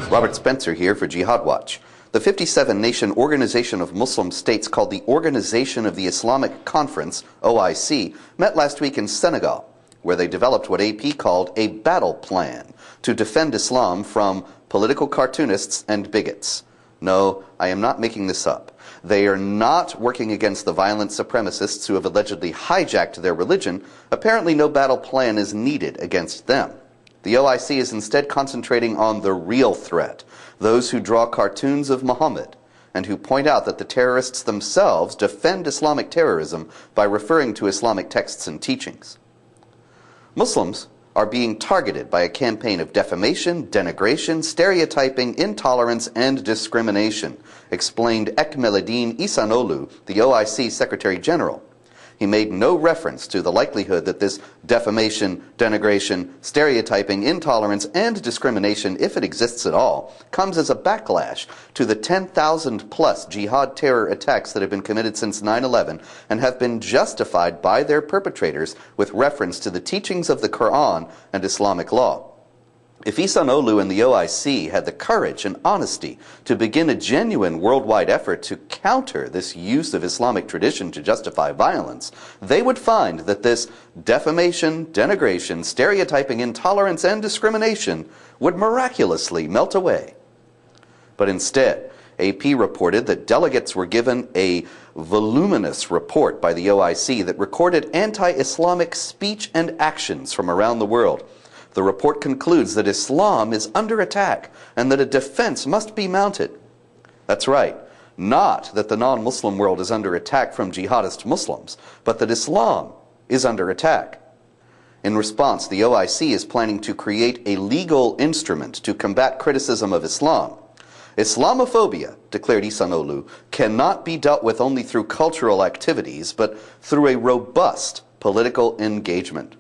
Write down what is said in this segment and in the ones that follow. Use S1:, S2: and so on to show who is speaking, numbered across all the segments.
S1: Robert Spencer here for Jihad Watch. The 57-nation Organization of Muslim States, called the Organization of the Islamic Conference, OIC, met last week in Senegal, where they developed what AP called a battle plan to defend Islam from political cartoonists and bigots. No, I am not making this up. They are not working against the violent supremacists who have allegedly hijacked their religion. Apparently no battle plan is needed against them. The OIC is instead concentrating on the real threat, those who draw cartoons of Muhammad and who point out that the terrorists themselves defend Islamic terrorism by referring to Islamic texts and teachings. Muslims are being targeted by a campaign of defamation, denigration, stereotyping, intolerance, and discrimination, explained Ekmeledine Isanolu, the OIC Secretary General. He made no reference to the likelihood that this defamation, denigration, stereotyping, intolerance, and discrimination, if it exists at all, comes as a backlash to the 10,000-plus jihad terror attacks that have been committed since 9/11 and have been justified by their perpetrators with reference to the teachings of the Quran and Islamic law. If Isanolu and the OIC had the courage and honesty to begin a genuine worldwide effort to counter this use of Islamic tradition to justify violence, they would find that this defamation, denigration, stereotyping, intolerance, and discrimination would miraculously melt away. But instead, AP reported that delegates were given a voluminous report by the OIC that recorded anti-Islamic speech and actions from around the world. The report concludes that Islam is under attack and that a defense must be mounted. That's right, not that the non-Muslim world is under attack from jihadist Muslims, but that Islam is under attack. In response, the OIC is planning to create a legal instrument to combat criticism of Islam. Islamophobia, declared Isanolu, cannot be dealt with only through cultural activities, but through a robust political engagement.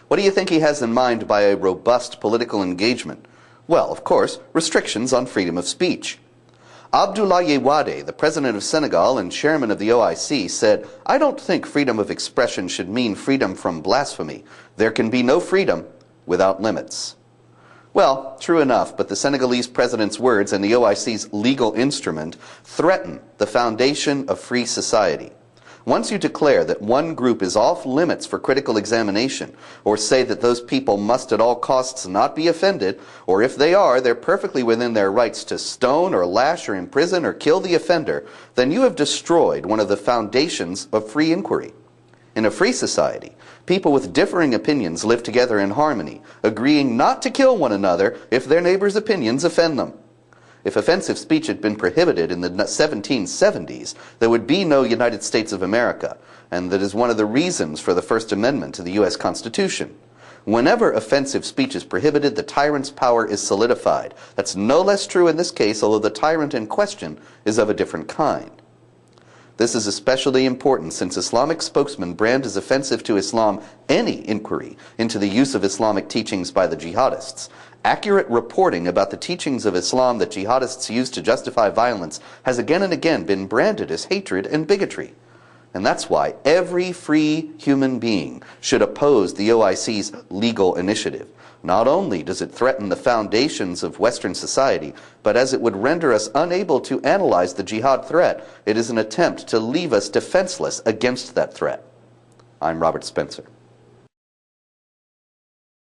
S1: What do you think he has in mind by a robust political engagement? Well, of course, restrictions on freedom of speech. Abdoulaye Wade, the president of Senegal and chairman of the OIC, said, "I don't think freedom of expression should mean freedom from blasphemy. There can be no freedom without limits." Well, true enough, but the Senegalese president's words and the OIC's legal instrument threaten the foundation of free society. Once you declare that one group is off limits for critical examination, or say that those people must at all costs not be offended, or if they are, they're perfectly within their rights to stone or lash or imprison or kill the offender, then you have destroyed one of the foundations of free inquiry. In a free society, people with differing opinions live together in harmony, agreeing not to kill one another if their neighbor's opinions offend them. If offensive speech had been prohibited in the 1770s, there would be no United States of America, and that is one of the reasons for the First Amendment to the U.S. Constitution. Whenever offensive speech is prohibited, the tyrant's power is solidified. That's no less true in this case, although the tyrant in question is of a different kind. This is especially important since Islamic spokesmen brand as offensive to Islam any inquiry into the use of Islamic teachings by the jihadists. Accurate reporting about the teachings of Islam that jihadists use to justify violence has again and again been branded as hatred and bigotry. And that's why every free human being should oppose the OIC's legal initiative. Not only does it threaten the foundations of Western society, but as it would render us unable to analyze the jihad threat, it is an attempt to leave us defenseless against that threat. I'm Robert Spencer.